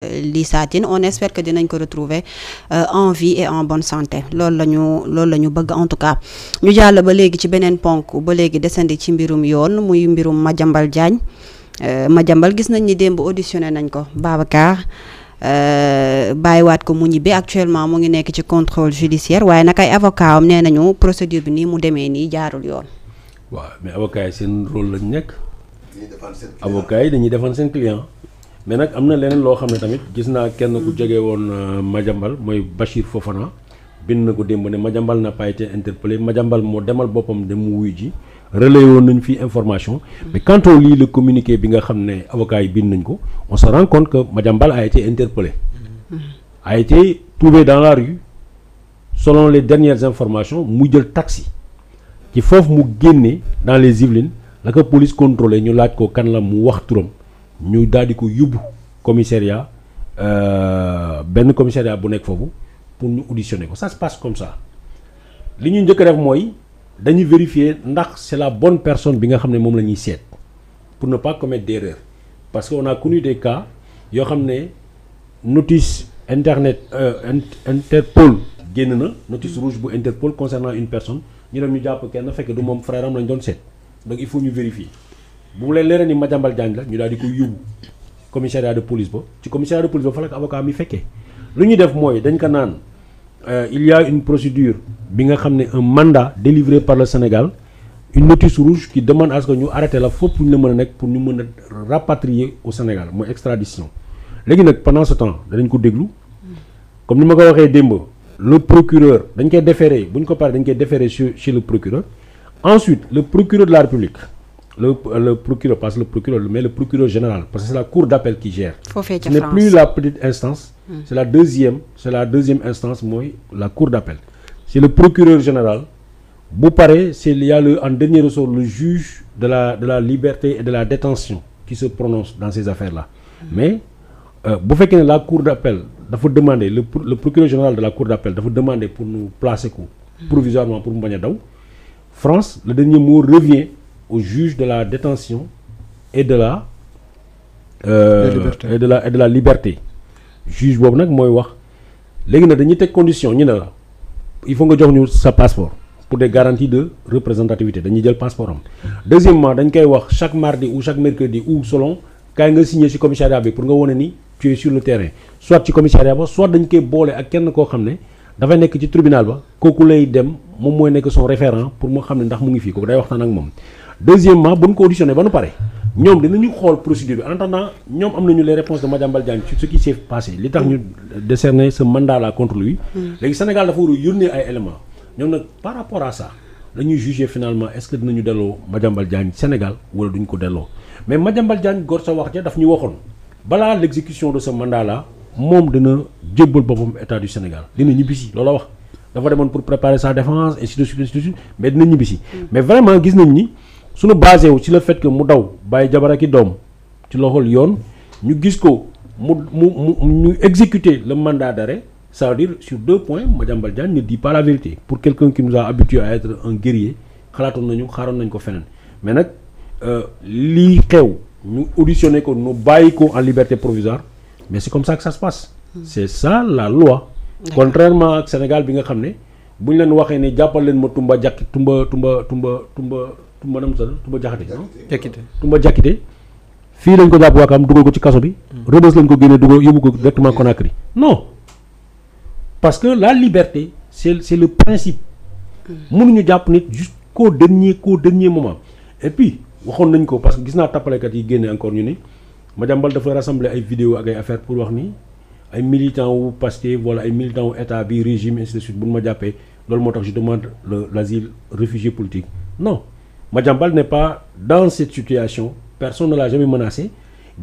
Lissa Tine on espère que dinañ ko retrouver en vie et en bonne santé loolu la ñu bëgg en tout cas ñu jàll ba léegi ci beneen ponk ba léegi desandi ci mbirum yoon muy mbirum Madiambal Diagne Madiambal gis nañ ni démb auditionné nañ ko Babacar bàyyiwaat ko mu ñibbi actuellement mu ngi nekk ci contrôle judiciaire waaye nag ay avocat am nee nañu procédure bi nii mu demee nii jaarul yoon. waaw mais avocat yi seen rôle lañ nekk. avocat yi dañuy défendre seen client. mais nag am na leneen loo xam ne tamit gis naa kenn ku jege woon Madiambal mooy Bachir Fofana bind na ko démb ne Madiambal n'a pas été interpellé Madiambal moo demal boppam dem mu wuy ji relayé woon nañ fi information mais quand on lit le communiqué bi nga xam ne avocat yi bind nañ ko on se rend compte que Madiambal a été interpellé a été trouvé dans la rue selon les dernières informations mu jël taxi ci foofu mu génne dans les Yvelines la ko police contrôlé ñu laaj ko kan la mu wax turam ñu daal di ko yóbbu commissariat benn commissariat bu nekk foofu pour ñu auditionner ko ça se passe comme ça li ñu njëkk a def mooy dañuy vérifier ndax c'est la bonne personne bi nga xam ne moom la ñuy seet pour ne pas commettre d'erreur parce que on a connu des cas yoo xam ne notice internet Interpol génn na notice rouge bu Interpol concernant une personne ñu dem ñu jàpp kenn fekk du moom frère am lañ doon seet donc il faut ñu vérifier. bu leen leeral ni Madiambal Diagne la ñu daal di koy yóbbu commissariat de police ba ci commissariat de police ba fa la ko avocat mi fekkee lu ñuy def mooy dañ ko naan il y a une procédure bi nga xam ne un mandat délivré par le Sénégal une notice rouge qui demande à ce que ñu arrêté la foofu ñu la mën a nekk pour ñu mën a rapatrier au Sénégal mooy extradition léegi nag pendant ce temps danañ ko déglu comme ni ma ko waxee démb le procureur dañ koy déférer bu ñu ko paree dañ koy déférer chez le procureur ensuite le procureur de la République le procureur, pas le procureur, mais le procureur général, parce que c'est la cour d'appel qui gère. Ce n'est plus la petite instance, c'est la deuxième instance, moi, la cour d'appel. C'est le procureur général. Vous parlez, il y a en dernier ressort le juge de la liberté et de la détention qui se prononce dans ces affaires-là. Mais, vous faites que la cour d'appel, il faut demander, le procureur général de la cour d'appel, il faut demander pour nous placer provisoirement pour nous. France, le dernier mot revient au juge de la détention et de la liberté juge boobu nag mooy wax léegi nag dañuy teg condition ñu ne la il faut nga jox ñu sa passeport pour des garanties de représentativité dañuy jël passeport am deuxièmement dañ koy wax chaque mardi ou chaque mercredi ou selon kaay nga signé ci commissariat bi pour nga wane ni tu es sur le terrain soit ci commissariat ba soit dañ koy boole ak kenn koo xam ne dafay nekk ci tribunal ba kooku lay dem moom mooy nekk son référent pour moo xam ne ndax mu ngi fii kooku day waxtaan ak moom. Deuxièmement bu ñu ko auditionné ba nu pare ñoom dinañu xool procédure bi en attendant ñoom am nañu les réponses de Madiambal Diagne sur ce qui s'est passé li tax ñu décerner ce mandat là contre lui. léegi Sénégal dafa war a yónnee ay éléments ñoom nag par rapport à ça dañuy juger finalement est-ce que dinañu delloo Madiambal Diagne Sénégal wala duñ ko delloo mais Madiambal Diagne góor sa wax ja daf ñu waxoon balaa l'exécution de ce mandat là moom dina jébbal boppam état du Sénégal dina ñibbisi loolu la wax dafa demoon pour préparer sa défense et ainsi de suite mais dina ñibbisi mais vraiment gis nañ ni. suñu basé wu ci le fait que mu daw bàyyi jabar ak i doom ci loxol yoon ñu gis ko ñu exécuter le mandat d'arrêt ça veut dire sur 2 points Madiambal Diagne ne dit pas la vérité pour quelqu'un qui nous a habitué à être un guerrier xaaroon nañ ko feneen mais nag lii xew ñu auditionné ko ñu bàyyi ko en liberté provisoire mais c'est comme ça que ça se passe c'est ça la loi contrairement ak Sénégal bi nga xam ne bu ñu leen waxee ne jàppal leen ma Tumba Jakite fii lañ ko jàpp Wakam dugal ko ci kaso bi Rebeuss lañ ko génnee dugal yóbbu ko directement Conakry non parce que la liberté c'est le principe mënuñu jàpp nit jusqu'au dernier moment et puis waxoon nañ ko parce que gis naa tappalekat yi génne encore ñu ni Madiambal dafa rassembler ay vidéo ak ay affaires pour wax ni ay militants wu Pastef wala ay militants wu état bi régime ainsi de suite bu ñu ma jàppee loolu moo tax je demande l'asile réfugié politique non Madiambal n'est pas dans cette situation personne ne l'a jamais menacé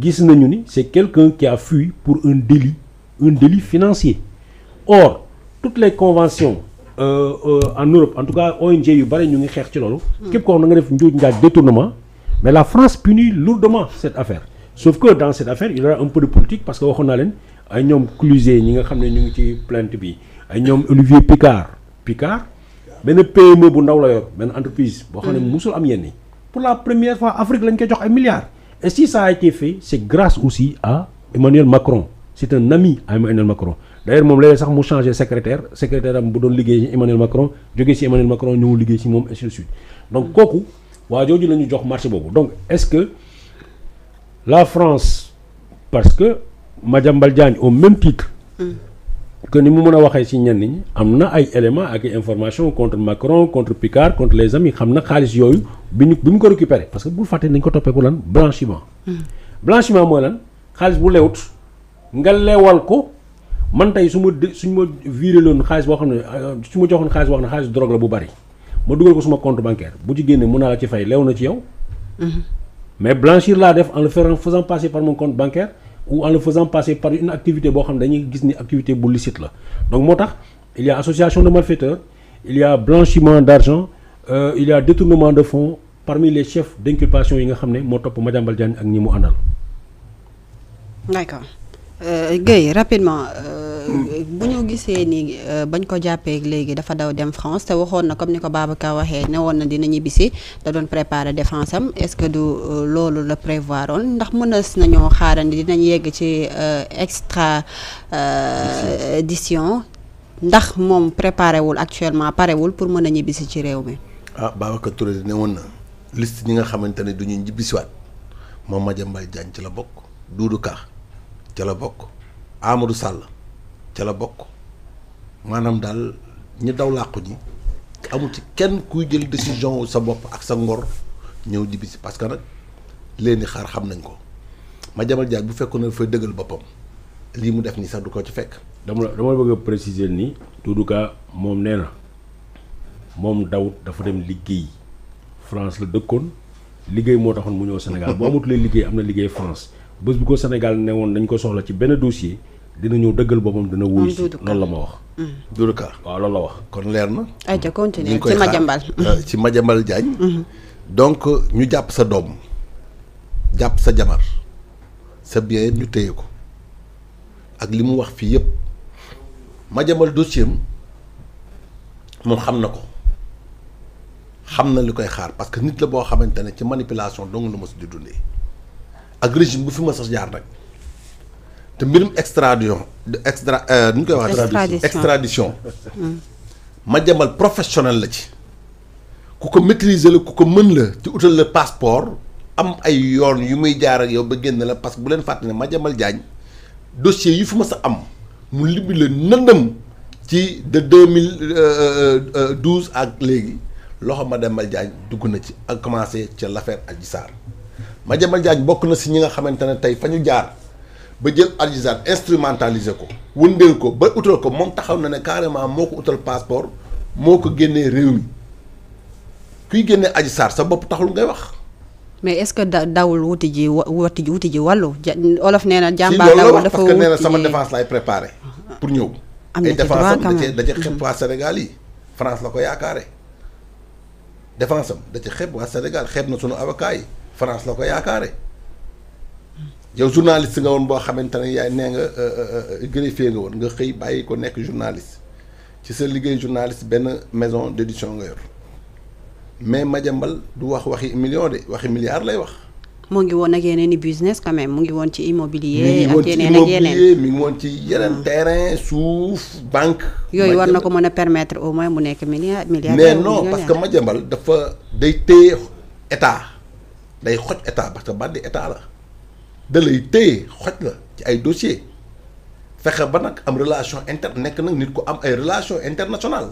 gis nañu ni c'est quelqu'un qui a fui pour un délit financier or toutes les conventions en Europe en tout cas ONG yu bari ñu ngi xeex ci loolu képp koo xam na nga def njuuj njaaj détournement mais la France punit lourdement cette affaire sauf que dans cette affaire il y aura un peu de politique parce que waxoon naa leen ay ñoom Cluzet ñi nga xam ne ñu ngi ci plainte bi ay ñoom Olivier Picard benn PME bu ndaw la yor benn entreprise boo xam ne musul am yenn pour la première fois Afrique lañ koy jox ay milliards et si ça a été fait c'est grâce aussi à Emmanuel Macron c'est un ami à Emmanuel Macron d'ailleurs moom léegi sax mu changé secrétaire am bu doon liggéey ci Emmanuel Macron jógee ci Emmanuel Macron ñëw liggéey ci moom ainsi de suite donc kooku waa jooju la ñu jox marché boobu donc est-ce que la France parce que Madiambal Diagne au même titre que ni mu mën a waxee ci ñenn ñi am na ay éléments ak information contre Macron contre Picard contre les amis xam na xaalis yooyu bi mu ko récupéré parce que bul fàtte nañ ko toppee pour lan blanchiment blanchiment mooy lan xaalis bu lewut nga leewal ko man tey suñ ma viré loon xaalis boo xam ne su ma joxoon xaalis boo xam ne xaalis drogue la bu bari ma dugal ko suma compte bancaire bu ci génne mën naa la ci fay leew na ci yow mais blanchir laa def en le faisant passer par mon compte bancaire ou en le faisant passer par une activité boo xam ne dañuy gis ni activité bu licite la donc moo tax il y a association de malfaiteurs il y a blanchiment d'argent il y a détournement de fonds parmi les chefs d'inculpation yi nga xam ne moo topp Madiambal Diagne ak ñi mu àndal. D'accord Guèye rapidement bu ñu gisee ni bañ ko jàppee léegi dafa daw dem France te waxoon na comme ni ko Babacar waxee ne woon na dina ñibbisi da doon préparer défense am est-ce que du loolu la prévoir woon ndax mënees nañoo xaarandi dinañ yegg ci extradition ndax moom préparé wul actuellement parewul pour mën a ñibbisi ci réew mi. ah Babacar Touré ne woon na liste ñi nga xamante ne du ñu ñibbisiwaat moom Madiambal Diagne ci la bokk Doudou Ka ca la bokk Amadou Sall ca la bokk maanaam daal ñi daw làqu ñi amul ci kenn kuy jël décision sa bopp ak sa ngor ñëw ñibbisi parce que nag leen di xaar xam nañ ko Madiambal Diagne bu fekkoon ne dafay dëggal boppam lii mu def nii sax du ko ci fekk. dama bëgg a préciser ni Doudou Ka moom nee na moom Daoud dafa dem liggéey France la dëkkoon liggéey moo taxoon mu ñëw Sénégal boo amatulee liggéey am na liggéey France bés bu ko Sénégal ne woon dañ ko soxla ci benn dossier dina ñëw dëggal boppam dina wuyu si loolu la ma wax. Doudou Ka waaw loolu la wax. kon leer na. ayca continuer ci Madiambal ci Madiambal Diagne. donc ñu jàpp sa doom jàpp sa jabar sa bien ñu téye ko ak li mu wax fii yëpp Madiambal dossier am moom xam na ko xam na li koy xaar parce que nit la boo xamante ne ci manipulation dong la mos di dundee ak régime bu fi ma sax jaar nag te mbirum extradition nu ñu koy wax extradition Madiambal professionnel la ci ku ko maîtriser la ku ko mën la ci utal la passeport am ay yoon yu muy jaar ak yow ba génn la parce que bu leen fàtte ne Madiambal Diagne dossier yu fi ma sa am mu libbi la nëndam ci de 2012 ak léegi loxo Madiambal Diagne dugg na ci ak commencé ca l'affaire Adji Sarr Madiambal Diagne bokk na si ñi nga xamante ne tey fa ñu jaar ba jël Adji Sarr instrumentaliser ko wëndeel ko ba utal ko moom taxaw na ne carrément moo ko utal passeport moo ko génnee réew mi kuy génnee Adji Sarr sa bopp taxul ngay wax. mais est-ce que dawul wuti ji wàllu olof nee na jàmbaar dawul dafa parce que nee na sama défense laay préparé pour ñëw. am na ci droit quand même da ci xeeb waa Sénégal yi France la ko yaakaare défense am da ci xeeb waa Sénégal xeeb na sunu avocat yi France la ko yaakaare yow journaliste nga woon boo xamante ne yaay nee nga greffier nga woon nga xëy bàyyi ko nekk journaliste ci sa liggéey journaliste benn maison d'édition nga yor mais Madiambal du wax waxi million de waxi milliard lay wax. mu ngi woon ak yeneen i business quand même mu ngi woon ci immobilier ak yeneen ak yeneen mi ngi woon ci yeneen terrain suuf banque. yooyu war na ko mën a permettre au moins mu nekk milliard mais non parce que Madiambal dafa day téye état day xoj état parce que bandi état la da lay téye xoj la ci ay dossier fexe ba nag am relation nekk nag nit ku am ay relation internationale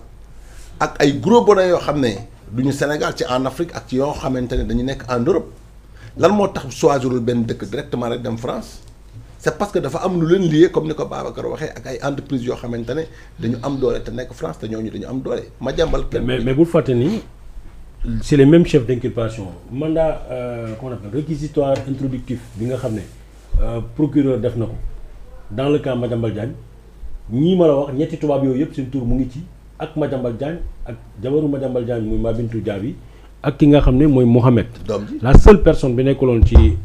ak ay gros bonnets yoo xam ne duñu Sénégal ci en Afrique ak ci yoo xamante ne dañu nekk en Europe. lan moo tax choisirul benn dëkk directement rek dem France c'est parce que dafa am lu leen lié comme ni ko Babacar waxee ak ay entreprises yoo xamante ne dañu am doole te nekk France te ñooñu dañu am doole Madiambal. mais bul fàtte ni c'est les mêmes chefs d'inculpation mandat comment on appelle réquisitoire introductif bi nga xam ne procureur def na ko dans le cas Madiambal Diagne ñii ma la wax ñetti tubaab yooyu yëpp seen tur mu ngi ci ak Madiambal Diagne ak jabaru Madiambal Diagne muy Mabintou Diaby ak ki nga xam ne mooy Mohamed la seule personne bi nekkuloon ci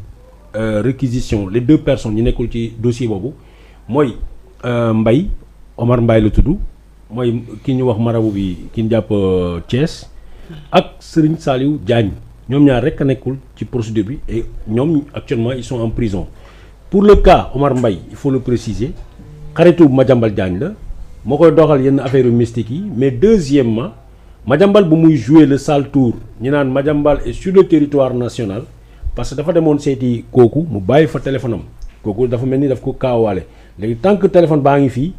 réquisition les deux personnes ñi nekkul ci dossier boobu mooy Mbaye Omar Mbaye la tudd mooy ki ñu wax marabu bi ki ñu jàpp Thiès ak Serigne Saliou Diagne ñoom ñaar rek a nekkul ci procédure bi et ñoom actuellement ils sont en prison pour le cas Omar Mbaye il faut le préciser xaritu Madiambal Diagne la moo koy doxal yenn affaire mystique yi mais deuxièmement Madiambal bu muy jouer le sale tour ñu naan Madiambal est sur le territoire national parce que dafa demoon seeti kooku mu bàyyi fa téléphone am kooku dafa mel ni daf ko kaawaale léegi tant que téléphone baa ngi fii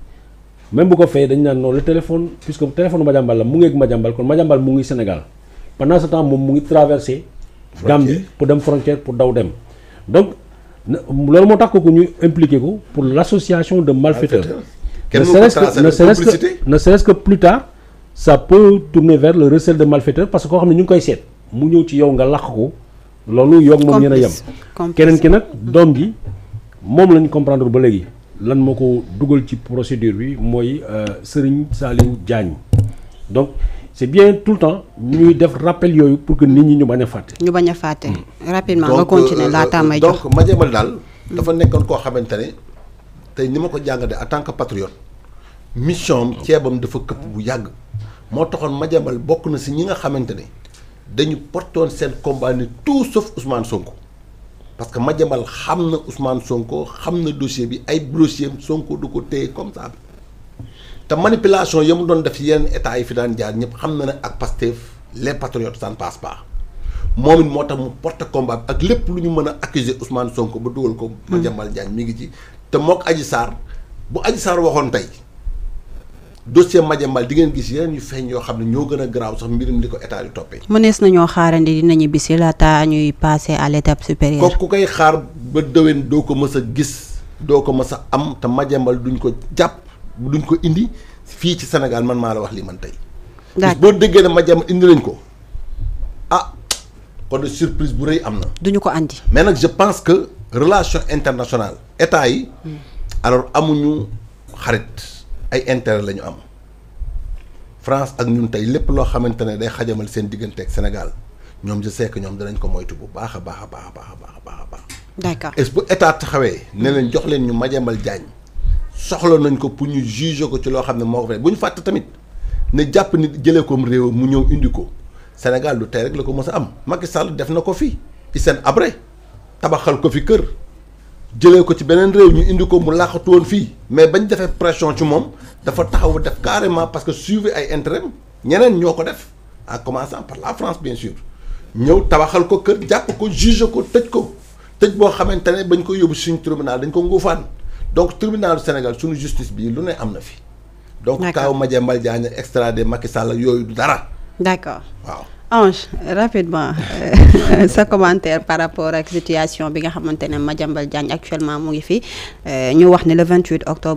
même bu ko fayee dañu naan non le téléphone puisque téléphone Madiambal la mu ngi ak Madiambal kon Madiambal mu ngi Sénégal pendant ce temps moom mu ngi traversé Gambie pour dem frontière pour daw dem donc loolu moo tax ko ñu impliqué ko pour l'association de malfaiteurs ne serait-ce que plus tard ça peut tourner vers le recel de malfaiteurs parce que koo xam ne ñu ngi koy seet mu ñëw ci yow nga làq ko loolu yoog moom yéen a yem keneen ki nag doom ji moom lañ comprendre ba léegi lan moo ko dugal ci procédure bi mooy Serigne Saliou Diagne donc c'est bien tout le temps ñuy def rappel yooyu pour que nit ñi ñu bañ a fàtte. rapidement nga continuer laataa may jox donc Madiambal daal dafa nekkoon koo xamante ne tey ni ma ko jàngatee en tant que patriote mission am ceebam dafa këpp bu yàgg moo taxoon Madiambal bokk na si ñi nga xamante ne dañu portoon seen combat ni tout sauf Ousmane Sonko parce que Madiambal xam na Ousmane Sonko xam na dossier bi ay dossier Sonko du ko téye comme ça te manipulation yi mu doon def yenn état yi fi daan jaar ñëpp xam na ne ak Pastef les patriotes ça ne passe pas moom it moo tax mu porte combat ak lépp lu ñu mën a accuser Ousmane Sonko ba dugal ko. Madiambal Diagne mi ngi ci te mook Adji Sarr bu Adji Sarr waxoon tey dossier Madiambal di ngeen gis yeneen yu feeñ yoo xam ne ñoo gën a garaaw sax mbirum li ko état di toppee. mënees nañoo xaarandi dinañu bisi laata ñuy passer à l'étape supérieure. ku koy xaar ba déwén doo ko mës a gis doo ko mës a am te Madiambal duñ ko jàpp duñ ko indi fii ci Sénégal man maa la wax lii man tey. boo déggee ne Madiambal indi nañ ko ah kon de surprise bu rëy am na. duñu ko andi. mais nag je pense que relation internationale état yi. alors amuñu xarit ay intérêt la ñu am France ak ñun tey lépp loo xamante ne day xajamal seen diggante ak Sénégal ñoom je sais que ñoom danañ ko moytu bu baax a baax a baax a baax a baax a baax. d'accord est-ce que bu état taxawee. ne leen jox leen ñu Madiambal Diagne soxla nañ ko pour ñu juger ko ci loo xam ne moo ko fay bu ñu fàtte tamit ne jàpp nit jëlee ko réew mu ñëw indi ko Sénégal lu tey rek la ko mës a am Macky Sall def na ko fi Hissène Habré tabaxal ko fi kër. jëlee ko ci beneen réew ñu indi ko mu laaxatu woon fii mais bañ defee pression ci moom dafa taxaw def carrément parce que suivre ay intérêt ñeneen ñoo ko def en commençant par la France bien sûr ñëw tabaxal ko kër jàpp ko juge ko tëj boo xamante ne bañ ko yóbbu suñu tribunal dañ ko nguufaan donc tribunal du Sénégal suñu justice bii lu ne am na fi. donc kaaw Madiambal Diagne extradé Macky Sall yooyu du dara. d'accord waaw. Ange rapidement sa commentaire par rapport ak situation bi nga xamante ne Madiambal Diagne actuellement mu ngi fi ñu wax ne le 28 octobre.